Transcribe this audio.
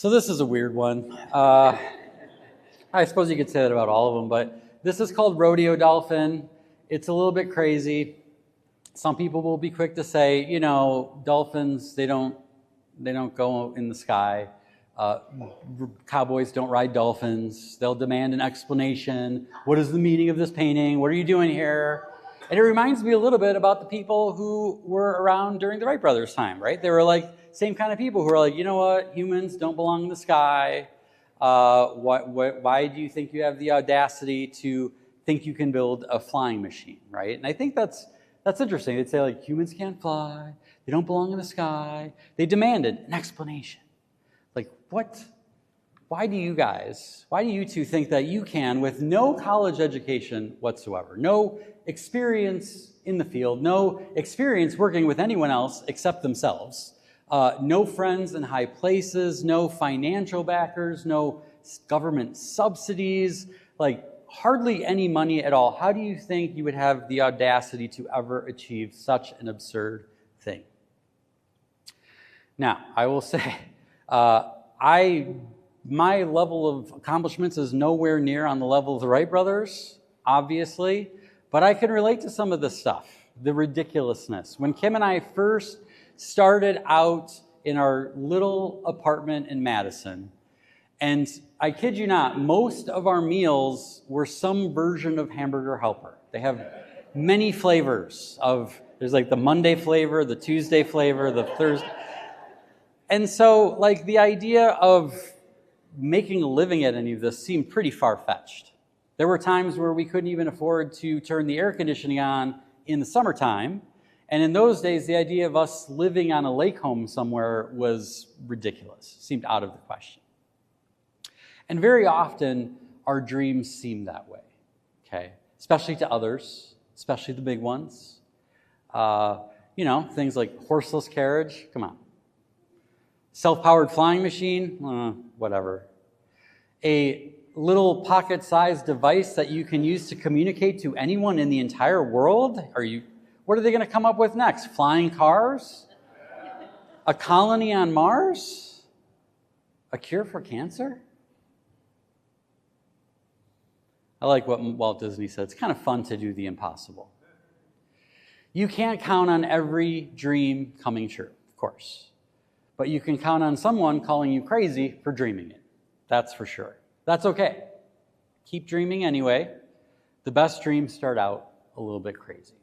So this is a weird one. I suppose you could say that about all of them, but this is called Rodeo Dolphin. It's a little bit crazy. Some people will be quick to say, you know, dolphins, they don't go in the sky. Cowboys don't ride dolphins. They'll demand an explanation. What is the meaning of this painting? What are you doing here? And it reminds me a little bit about the people who were around during the Wright Brothers' time, right? They were like same kind of people who are like, you know what, humans don't belong in the sky. Why do you think you have the audacity to think you can build a flying machine, right? And I think that's interesting. They'd say like, humans can't fly. They don't belong in the sky. They demanded an explanation. Like, what? Why do you two think that you can, with no college education whatsoever, no experience in the field, no experience working with anyone else except themselves, no friends in high places, no financial backers, no government subsidies, like hardly any money at all. How do you think you would have the audacity to ever achieve such an absurd thing? Now, I will say, my level of accomplishments is nowhere near on the level of the Wright Brothers, obviously, but I can relate to some of this stuff, the ridiculousness. When Kim and I first started out in our little apartment in Madison, and I kid you not, most of our meals were some version of Hamburger Helper. They have many flavors there's like the Monday flavor, the Tuesday flavor, the Thursday. And so like the idea of making a living at any of this seemed pretty far-fetched. There were times where we couldn't even afford to turn the air conditioning on in the summertime. And in those days, the idea of us living on a lake home somewhere was ridiculous, seemed out of the question. And very often, our dreams seem that way, okay? Especially to others, especially the big ones. You know, things like horseless carriage, come on. Self-powered flying machine, whatever. A little pocket-sized device that you can use to communicate to anyone in the entire world? What are they going to come up with next? Flying cars? A colony on Mars? A cure for cancer? I like what Walt Disney said. It's kind of fun to do the impossible. You can't count on every dream coming true, of course. But you can count on someone calling you crazy for dreaming it. That's for sure. That's okay. Keep dreaming anyway. The best dreams start out a little bit crazy.